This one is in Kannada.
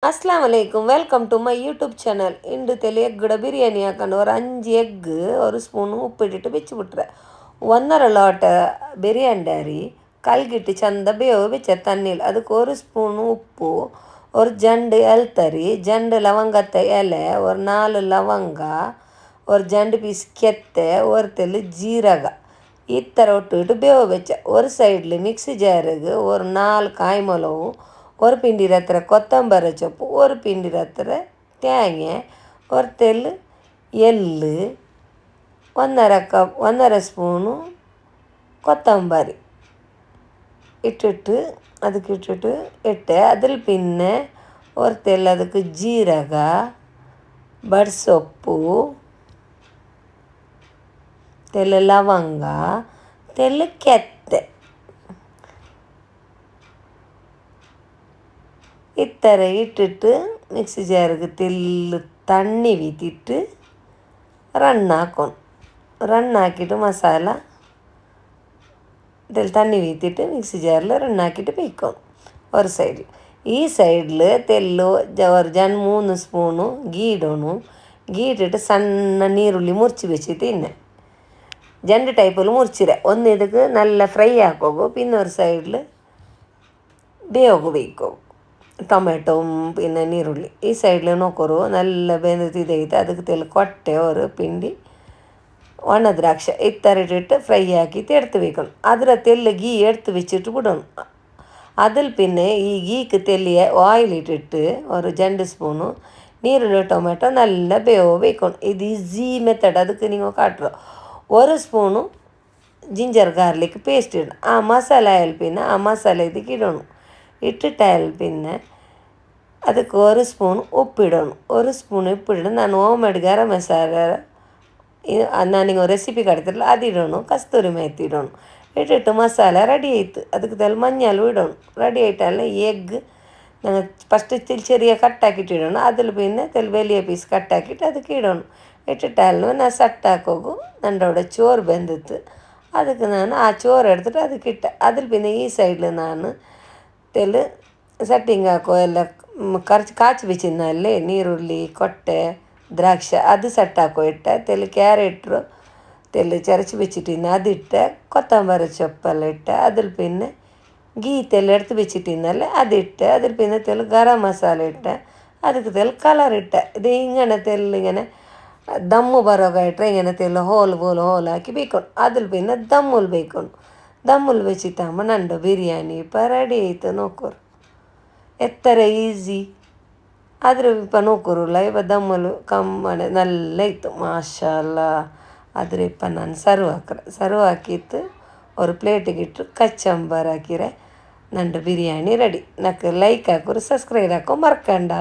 அஸ்ஸலாமு அலைக்கும். Welcome to my YouTube channel. இன்று தெளி எக்குட பிரியாணி ஆக்கணும். ஒரு 5 எக்கு ஒரு ಸ್ಪೂನು ಉಪ್ಪಿಟ್ಟು ಬೆಚ್ಚಿ ಬಿಟ್ರೆ 1.5 ಲೋಟ ಬಿರಿಯಾನಿ ಅರಿ ಕಲ್ಗಿಟ್ಟು ಚಂದ ಬೇವು ಬೆಚ್ಚ ತಣ್ಣೀಲಿ ಅದಕ್ಕೆ 1 ಸ್ಪೂನು ಉಪ್ಪು, ஒரு ஜண்டு எல்தரி, ஜண்டு லவங்கத்த இலை, ஒரு 4 ಲವಂಗ, ஒரு ஜண்டு பீஸ் ಕೆತ್ತೆ, ஒரு தெளு ಜೀರಗ ಈ ಥರ ಒಟ್ಟು ಬೇವು ಬೆಚ್ಚ ஒரு ಸೈಡ್ಲಿ ಮಿಕ್ಸಿ ಜಾರಿಗೆ ஒரு 4 ಕಾಯಿ ಮೊಲವು, ஒரு பிண்டி ரத்திர கொத்தம்பரை சொப்பு, ஒரு பிண்டி ரத்திர தேங்காய், ஒரு தெல்லு எள்ளு, 1.5 ಸ್ಪೂನು ಕೊತ್ತಂಬರಿ ಇಟ್ಟೆ ಅದ್ರ ಪಿನ್ನೆ ஒரு தெல்லு ಅದಕ್ಕೆ ಜೀರಗ, ಬಡ್ಸೊಪ್ಪು, ತೆಲ್ಲು ಲವಂಗ, ತೆಲ್ಲು ಕೆತ್ತೆ இத்தரை இட்டுட்டு மிக்ஸி ஜாருக்கு தெல்லு தண்ணி ஊற்றிட்டு ரன் ಹಾಕೋಣ. ರನ್ ಹಾಕಿಟ್ಟು ಮಸಾಲ தெல் தண்ணி ஊற்றிட்டு மிக்ஸி ஜாரில் ரன் ಹಾಕಿಟ್ಟು ಬೇಯ್ಕೋಣ ஒரு ಸೈಡ್. ಈ ಸೈಡ್ಲು ತೆಲ್ಲು ஒரு 3 ಸ್ಪೂನು ಗೀ ಇಡೋನು. ಗೀ ಇಟ್ಟಿಟ್ಟು ಸಣ್ಣ ನೀರುಳ್ಳಿ ಮುರ್ಚಿ വെച്ചിട്ട് തിന്നെ ജണ്ട് ടൈപ്പിൽ മുറിച്ചിര ഒന്ന് ಇದಕ್ಕೆ നല്ല ഫ്രൈ ആക്കോಗು. പിന്നെ ഒരു സൈഡിൽ ಬೇಯೋಗು ಬೇಯ್ಕೋಗು ಟೊಮೆಟೊ പിന്നെ ನೀರುಳ್ಳಿ. ಈ ಸೈಡ್ಲು ನೋಕೋರು നല്ല ಬೆಂದಿದ್ದೈತೆ ಅದಕ್ಕೆ ತೆಲು ಕೊಟ್ಟೆ ஒரு ಪಿಂಡಿ ಒಣ ದ್ರಾಕ್ಷಿ ಈ ಥರ ಇಟ್ಟಿಟ್ಟು ಫ್ರೈ ಹಾಕಿಟ್ಟು எடுத்து வைக்கணும். அதில் தெல்லு கீ எடுத்து வச்சுட்டு விடணும். அதில் பின்ன ಈ ಗೀக்கு தெல்லிய ஆயில் இட்டுட்டு ஒரு 2 ಸ್ಪೂನು ನೀರುಳ್ಳಿ ಟೊಮೆಟೊ நல்லா ಬೇಯ್ಕೋணும். ಇದು ಈಸಿ ಮೆಥಡ್ ಅದಕ್ಕೆ ನೀವು ಕಾಟ್ರು. 1 ಸ್ಪೂನು ಜಿಂಜರ್ ಗಾರ್ಲಿಕ್ ಪೇಸ್ಟ್ ಇಡணும். ಆ ಮಸಾಲೆ ಆಯಿಲ್ ಪಿನ್ನ ಆ ಮಸಾಲೆ ಇದಕ್ಕೆ ಇಡೋಣ. ಇಟ್ಟಿಟ್ಟು ಆಯಿಲ್ ಪಿನ್ನ ಅದಕ್ಕೆ 1 ಸ್ಪೂನು ಉಪ್ಪಿಡೋಣ. 1 ಸ್ಪೂನು ಉಪ್ಪಿಡೋಣ. ನಾನು ಹೋಮ್ಮೇಡ್ ಗರಂ ಮಸಾಲೆ ನಾನೀಗ ರೆಸಿಪಿ ಕಾಡ್ತಿರಲ್ಲ ಅದು ಇಡೋಣ. ಕಸ್ತೂರಿ ಮೇಥಿ ಇಡೋಣ. ಇಟ್ಟಿಟ್ಟು ಮಸಾಲೆ ರೆಡಿ ಆಯಿತು. ಅದಕ್ಕೆ ತೆಲ್ ಮಂಜಾಲು ಇಡೋಣ. ರೆಡಿ ಆಯ್ತಲ್ಲ ಎಗ್ ನಾನು ಫಸ್ಟ್ ಚೆರಿಯ ಕಟ್ಟಾಕಿಟ್ಟು ಇಡೋಣ. ಅದ್ರ ಪಿನ್ನ ತೆಲ್ ಬೆಲಿಯ ಪೀಸ್ ಕಟ್ಟಾಕಿಟ್ಟು ಅದಕ್ಕೆ ಇಡೋಣ. ಇಟ್ಟಿಟ್ಟು ಅಲ್ಲ ನಾನು ಸಟ್ಟು ಹಾಕೋಗು ನಂಡೋಡ ಚೋರು ಬೆಂದಿತ್ತು. ಅದಕ್ಕೆ ನಾನು ಆ ಚೋರು எடுத்துட்டு ಅದಕ್ಕೆ ಇಟ್ಟೆ. ಅದ್ರ ಪಿನ್ನ ಈ ಸೈಡ್ಲು ನಾನು ತೆಲು ಸಟ್ಟಿಂಗ್ ಹಾಕೋ ಎಲ್ಲ ಕಾಚಿ ಬೆಚ್ಚಿನಲ್ಲಿ ನೀರುಳ್ಳಿ ಕೊಟ್ಟೆ ದ್ರಾಕ್ಷಿ ಅದು ಸಟ್ಟು ಹಾಕೋ ಇಟ್ಟೆ. ತೆಲು ಕ್ಯಾರೆಟ್ರು ತೆಲು ಚರಚಿ ಬೆಚ್ಚಿಟ್ಟಿನ ಅದಿಟ್ಟೆ. ಕೊತ್ತಂಬರಿ ಸೊಪ್ಪೆಲ್ಲ ಇಟ್ಟೆ. ಅದ್ರ ಪಿನ್ನ ಗೀ ತೆಲು ಎಡ್ತು ಬೆಚ್ಚಿಟ್ಟಿನಲ್ಲಿ ಅದಿಟ್ಟೆ. ಅದ್ರ ಪಿನ್ನ ತೆಲು ಗರಂ ಮಸಾಲೆ ಇಟ್ಟೆ. ಅದಕ್ಕೆ ತೆಲು ಕಲರ್ ಇಟ್ಟೆ. ಇದು ಹಿಂಗನೆ ತೆಲು ಹಿಂಗನೆ ದಮ್ಮು ಬರೋಗ ಇಟ್ಟರೆ ಹಿಂಗನೆ ತೆಲು ಹೋಲ್ ಹಾಕಿ ಬೇಯ್ಕೊಂಡು ಅದ್ರ ಪಿನ್ನ ದಮ್ಮುಲ್ ಬೇಯ್ಕೊಂಡು ದಮ್ಮುಲ್ ಬೆಚ್ಚಿಟ್ಟಮ್ಮ ನಂಡು ಬಿರಿಯಾನಿ ರೆಡಿ ಆಯಿತು. ನೋಕೋರು ಎತ್ತರ ಈಸಿ ಆದರೆ ಇಪ್ಪ ನೋಕೋರುಲ್ಲ ಇಪ್ಪ ದಮ್ಮಲು ಕಮ್ಮನೆ ನಲ್ಲ ಇತ್ತು ಮಾಷಾಲ್ಲ. ಆದರೆ ಇಪ್ಪ ನಾನು ಸರ್ವ್ ಹಾಕಿತ್ತು ஒரு ಪ್ಲೇಟಿಗೆ ಇಟ್ಟು ಕಚ್ಚಂಬರ್ ಹಾಕಿರೆ ನಂಡು ಬಿರಿಯಾನಿ ರೆಡಿ. ನಕ್ಕೆ ಲೈಕ್ ಹಾಕೋರು ಸಬ್ಸ್ಕ್ರೈಬ್ ಹಾಕೋ ಮರ್ಕಂಡ.